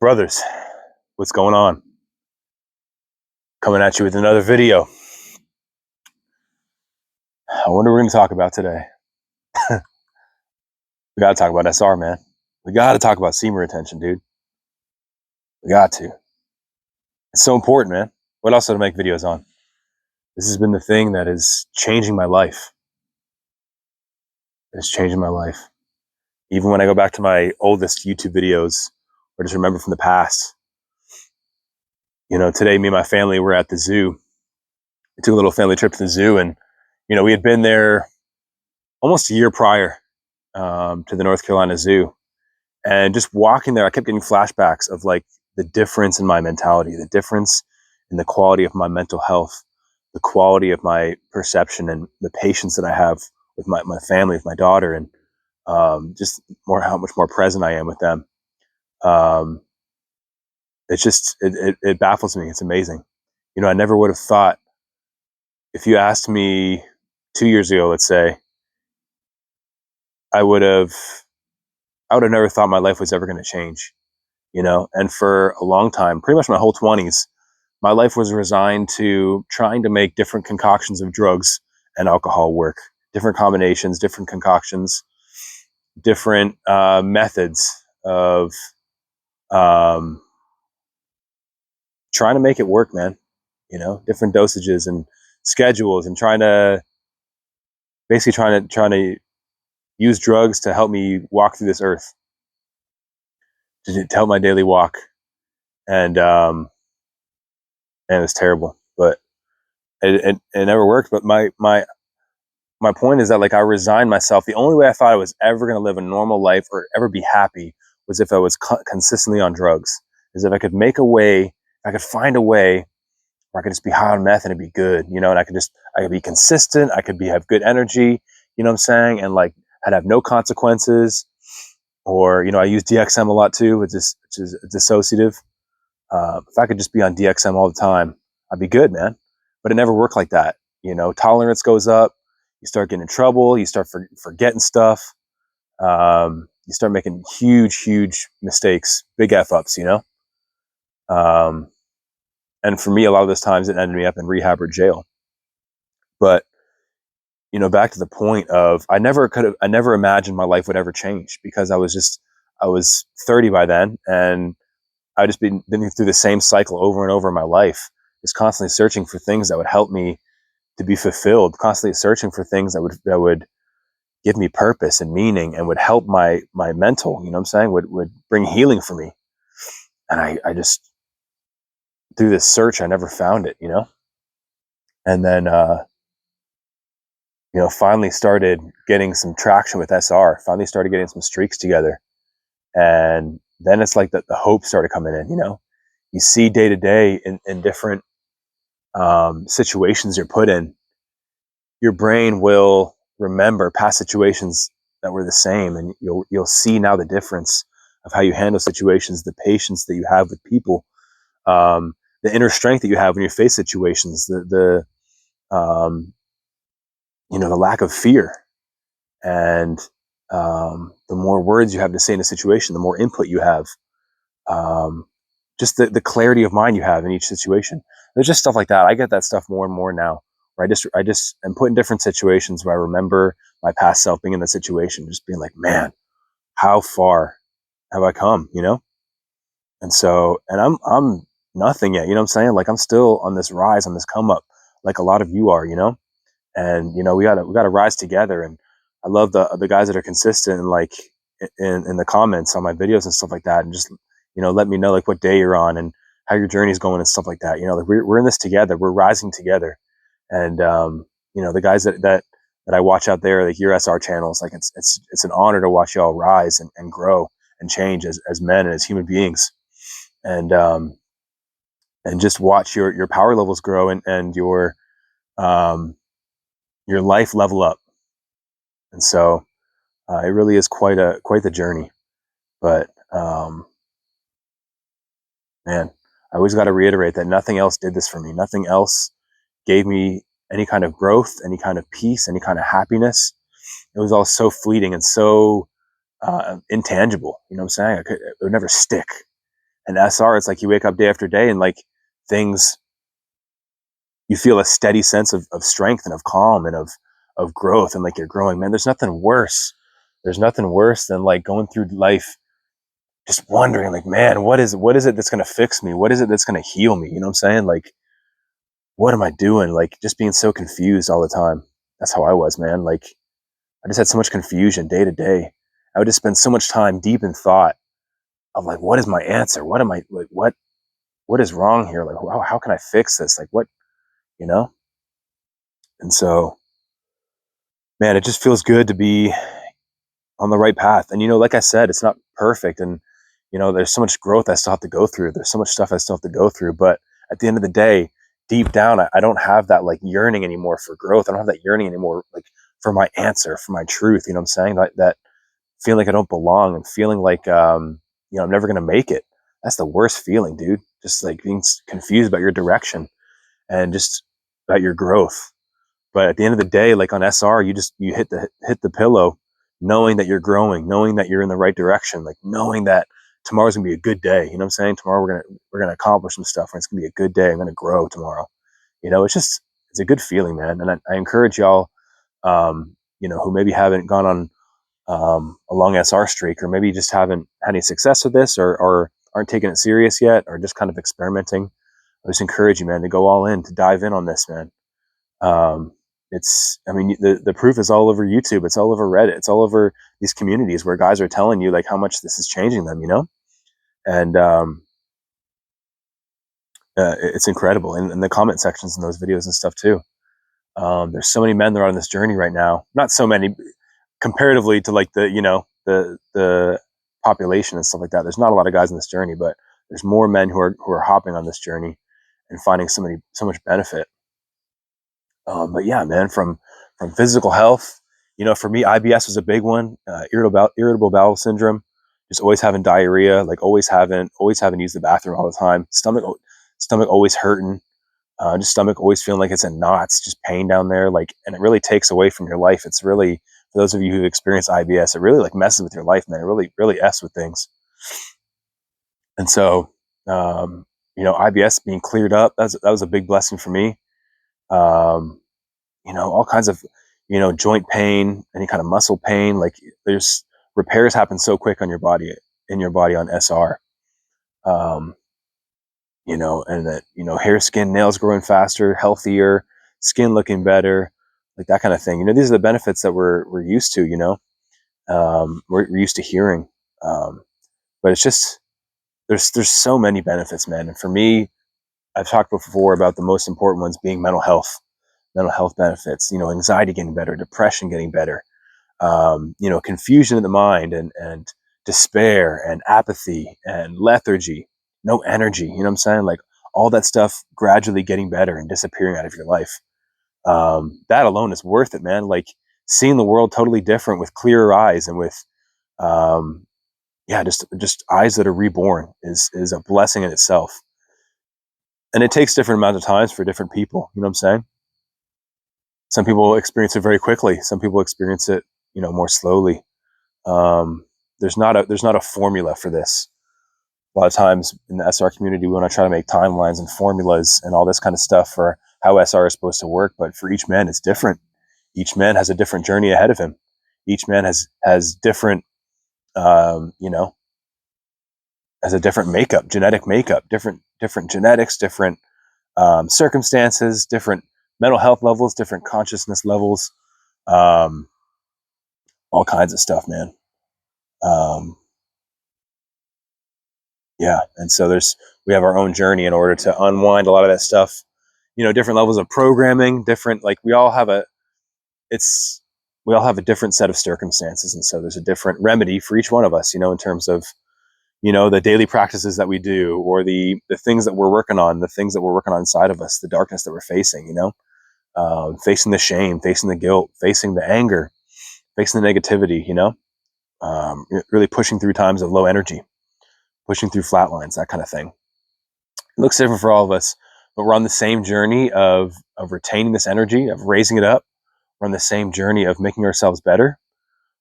Brothers, what's going on? Coming at you with another video. I wonder what we're going to talk about today. We got to talk about SR, man. We got to talk about semen retention, dude. We got to. It's so important, man. What else to make videos on? This has been the thing that is changing my life. It's changing my life. Even when I go back to my oldest YouTube videos, or just remember from the past. You know, today me and my family were at the zoo. We took a little family trip to the zoo, and we had been there almost a year prior to the North Carolina Zoo. And just walking there, I kept getting flashbacks of like the difference in my mentality, the difference in the quality of my mental health, the quality of my perception, and the patience that I have with my family, with my daughter, and just how much more present I am with them. It baffles me. It's amazing. I never would have thought, if you asked me 2 years ago, let's say, I would have never thought my life was ever going to change, and for a long time, pretty much my whole 20s, my life was resigned to trying to make different concoctions of drugs and alcohol work, different combinations, different concoctions, different methods of trying to make it work, man, different dosages and schedules, and trying to use drugs to help me walk through this earth, to help my daily walk. And it was terrible, but it never worked. But my point is that, like, I resigned myself. The only way I thought I was ever going to live a normal life or ever be happy was if I was consistently on drugs. Is if I could make a way, I could find a way where I could just be high on meth and it'd be good, and I could be consistent. I could have good energy, you know what I'm saying? And like, I'd have no consequences. Or, I use DXM a lot too, which is dissociative. If I could just be on DXM all the time, I'd be good, man. But it never worked like that. Tolerance goes up. You start getting in trouble. You start forgetting stuff. You start making huge mistakes, big F-ups, and for me, a lot of those times it ended me up in rehab or jail. But, back to the point of, I never imagined my life would ever change, because I was 30 by then, and I just been through the same cycle over and over in my life, just constantly searching for things that would help me to be fulfilled, constantly searching for things that would give me purpose and meaning, and would help my mental, you know what I'm saying, would bring healing for me. And I just, through this search, I never found it, and then finally started getting some traction with SR, finally started getting some streaks together. And then it's like the hope started coming in. You see day to day in different situations you're put in, your brain will remember past situations that were the same, and you'll see now the difference of how you handle situations, the patience that you have with people, the inner strength that you have when you face situations, the lack of fear, and the more words you have to say in a situation, the more input you have, just the clarity of mind you have in each situation. There's just stuff like that. I get that stuff more and more now, where I just am put in different situations where I remember my past self being in the situation, just being like, man, how far have I come, And so, and I'm nothing yet, you know what I'm saying? Like, I'm still on this rise, on this come up, like a lot of you are, and we gotta rise together. And I love the guys that are consistent, and like in the comments on my videos and stuff like that, and just let me know like what day you're on and how your journey is going and stuff like that. Like, we're in this together, we're rising together. And the guys that I watch out there, like your SR channels, like it's an honor to watch y'all rise and grow and change as men and as human beings, and just watch your power levels grow, and your life level up. And so it really is quite the journey. But man, I always got to reiterate that nothing else did this for me. Nothing else gave me any kind of growth, any kind of peace, any kind of happiness. It was all so fleeting and so intangible. You know what I'm saying? It would never stick. And SR, it's like you wake up day after day and like things, you feel a steady sense of strength and of calm and of growth, and like you're growing, man. There's nothing worse. There's nothing worse than like going through life just wondering like, man, what is it that's going to fix me? What is it that's going to heal me? You know what I'm saying? Like, what am I doing? Like, just being so confused all the time. That's how I was, man. Like, I just had so much confusion day to day. I would just spend so much time deep in thought of like, what is my answer? What am I like? What is wrong here? Like, how can I fix this? Like, what, you know? And so, man, it just feels good to be on the right path. And, like I said, it's not perfect. And, there's so much growth I still have to go through. There's so much stuff I still have to go through. But at the end of the day, deep down, I don't have that like yearning anymore for growth. I don't have that yearning anymore, like for my answer, for my truth. You know what I'm saying? That feeling like I don't belong and feeling like, I'm never going to make it. That's the worst feeling, dude. Just like being confused about your direction and just about your growth. But at the end of the day, like on SR, you hit the pillow, knowing that you're growing, knowing that you're in the right direction, like knowing that tomorrow's gonna be a good day. You know what I'm saying? Tomorrow we're gonna accomplish some stuff, and it's gonna be a good day. I'm gonna grow tomorrow. It's a good feeling, man. And I encourage y'all, who maybe haven't gone on a long SR streak, or maybe just haven't had any success with this, or aren't taking it serious yet, or just kind of experimenting. I just encourage you, man, to go all in, to dive in on this, man. Um, the proof is all over YouTube. It's all over Reddit. It's all over these communities where guys are telling you like how much this is changing them, and it's incredible. And the comment sections in those videos and stuff too. There's so many men that are on this journey right now. Not so many comparatively to like the population and stuff like that. There's not a lot of guys on this journey, but there's more men who are hopping on this journey and finding so much benefit. But yeah, man, from physical health, for me, IBS was a big one. Irritable bowel syndrome, just always having diarrhea, like always having to use the bathroom all the time. Stomach always hurting. Just stomach always feeling like it's in knots, just pain down there. Like, and it really takes away from your life. It's really, for those of you who experience IBS, it really like messes with your life, man. It really, really F's with things. And so, IBS being cleared up, that was a big blessing for me. All kinds of, joint pain, any kind of muscle pain. Like there's repairs happen so quick on your body, on SR. And that, hair, skin, nails growing faster, healthier, skin looking better, like that kind of thing. These are the benefits that we're used to, we're used to hearing. But it's just, there's so many benefits, man. And for me, I've talked before about the most important ones being mental health benefits, anxiety getting better, depression getting better, confusion in the mind and despair and apathy and lethargy, no energy, you know what I'm saying? Like all that stuff gradually getting better and disappearing out of your life. That alone is worth it, man. Like seeing the world totally different with clearer eyes and with, just eyes that are reborn is a blessing in itself. And it takes different amounts of times for different people. You know what I'm saying? Some people experience it very quickly. Some people experience it, more slowly. There's not a formula for this. A lot of times in the SR community, we want to try to make timelines and formulas and all this kind of stuff for how SR is supposed to work. But for each man, it's different. Each man has a different journey ahead of him. Each man has different, has a different makeup, genetic makeup, different genetics, different circumstances, different mental health levels, different consciousness levels, all kinds of stuff, man. And so we have our own journey in order to unwind a lot of that stuff. Different levels of programming, different, like we all have a different set of circumstances, and so there's a different remedy for each one of us. In terms of the daily practices that we do, or the things that we're working on, inside of us, the darkness that we're facing. Facing the shame, facing the guilt, facing the anger, facing the negativity. Really pushing through times of low energy, pushing through flat lines, that kind of thing. It looks different for all of us, but we're on the same journey of retaining this energy, of raising it up. We're on the same journey of making ourselves better.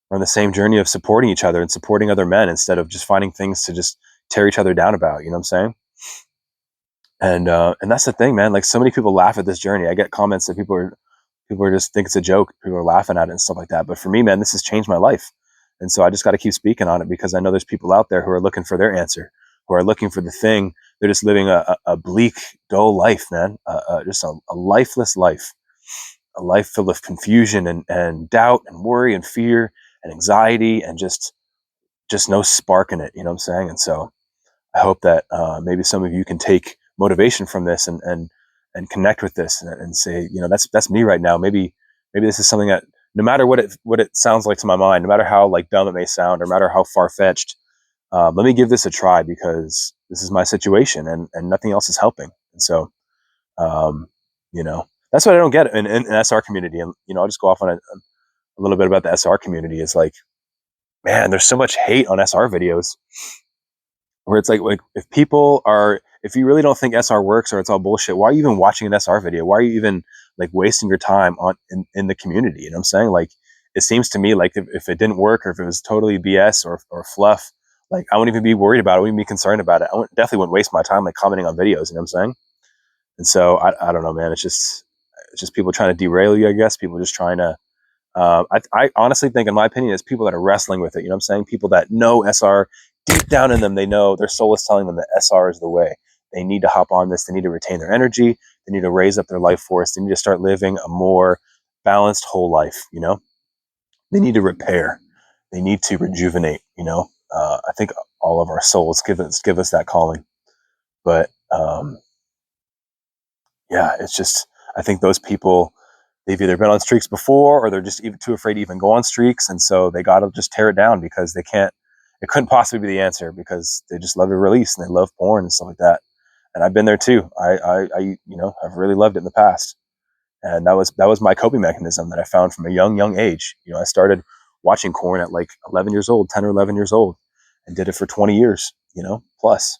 We're on the same journey of supporting each other and supporting other men, instead of just finding things to just tear each other down about. You know what I'm saying? And that's the thing, man. Like, so many people laugh at this journey. I get comments that people are just think it's a joke. People are laughing at it and stuff like that. But for me, man, this has changed my life. And so I just got to keep speaking on it, because I know there's people out there who are looking for their answer, who are looking for the thing. They're just living a bleak, dull life, man. Just a lifeless life, a life filled with confusion and doubt and worry and fear and anxiety, and just no spark in it. You know what I'm saying? And so I hope that maybe some of you can take motivation from this and connect with this, and say, you know, that's me right now. Maybe this is something that, no matter what it sounds like to my mind, no matter how like dumb it may sound, or no matter how far fetched, let me give this a try, because this is my situation, and nothing else is helping. And so, um, you know, that's what I don't get in SR community. And, you know, I'll just go off on a little bit about the SR community. Is like, man, there's so much hate on SR videos, where it's like if you really don't think SR works, or it's all bullshit, why are you even watching an SR video? Why are you even like wasting your time in the community? You know what I'm saying? Like, it seems to me like if it didn't work, or if it was totally BS or fluff, like, I wouldn't even be worried about it. I wouldn't be concerned about it. Definitely wouldn't waste my time like commenting on videos. You know what I'm saying? And so I don't know, man. It's just people trying to derail you, I guess. People just trying to. I honestly think, in my opinion, it's people that are wrestling with it. You know what I'm saying? People that know SR deep down in them. They know their soul is telling them that SR is the way. They need to hop on this. They need to retain their energy. They need to raise up their life force. They need to start living a more balanced whole life. You know, they need to repair. They need to rejuvenate. You know, I think all of our souls give us that calling. But yeah, it's just, I think those people, they've either been on streaks before, or they're just even too afraid to even go on streaks. And so they got to just tear it down, because it couldn't possibly be the answer, because they just love to release, and they love porn and stuff like that. And I've been there too. I I've really loved it in the past. And that was my coping mechanism that I found from a young age. You know, I started watching porn at like 11 years old, 10 or 11 years old, and did it for 20 years, you know, plus.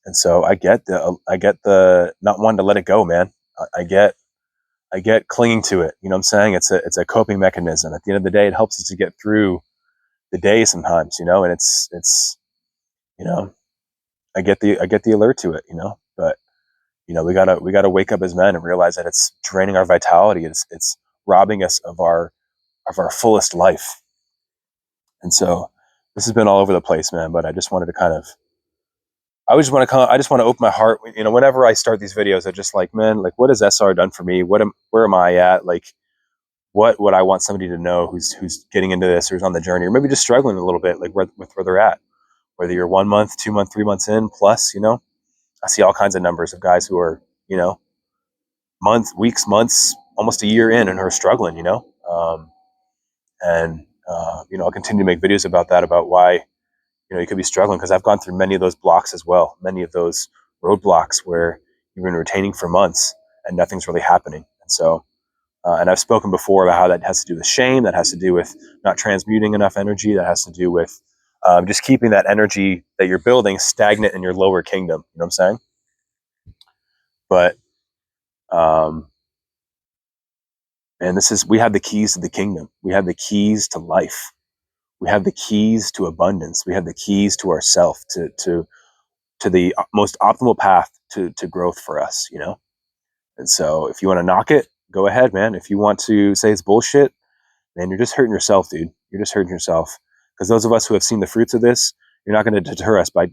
And so I get the not wanting to let it go, man. I get clinging to it. You know what I'm saying? It's a coping mechanism. At the end of the day, it helps us to get through the day sometimes, you know, and it's you know, I get the alert to it, you know. But, you know, we gotta wake up as men and realize that it's draining our vitality. It's robbing us of our fullest life. And so this has been all over the place, man. But I just wanted to I just want to open my heart. You know, whenever I start these videos, I just like, man, like, what has SR done for me? Where am I at? Like, what would I want somebody to know who's getting into this, or who's on the journey, or maybe just struggling a little bit, like where they're at. Whether you're 1 month, 2 month, 3 months in plus, you know, I see all kinds of numbers of guys who are, you know, months, weeks, months, almost a year in, and who are struggling, you know. You know, I'll continue to make videos about that, about why, you know, you could be struggling, because I've gone through many of those blocks as well, many of those roadblocks where you've been retaining for months and nothing's really happening. And so, and I've spoken before about how that has to do with shame, that has to do with not transmuting enough energy, that has to do with just keeping that energy that you're building stagnant in your lower kingdom. You know what I'm saying? But, um, and we have the keys to the kingdom. We have the keys to life. We have the keys to abundance. We have the keys to ourself, to the most optimal path to growth for us, you know? And so if you want to knock it, go ahead, man. If you want to say it's bullshit, man, you're just hurting yourself, dude. You're just hurting yourself. Because those of us who have seen the fruits of this, you're not going to deter us by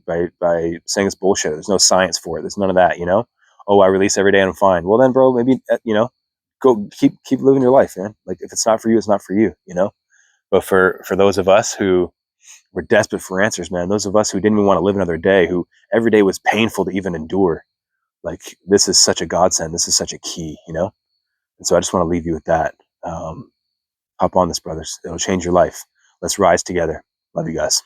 saying it's bullshit. There's no science for it. There's none of that, you know? Oh, I release every day and I'm fine. Well then, bro, maybe, you know, go keep living your life, man. Like, if it's not for you, it's not for you, you know? But for those of us who were desperate for answers, man, those of us who didn't even want to live another day, who every day was painful to even endure, like, this is such a godsend. This is such a key, you know? And so I just want to leave you with that. Hop on this, brothers. It'll change your life. Let's rise together. Love you guys.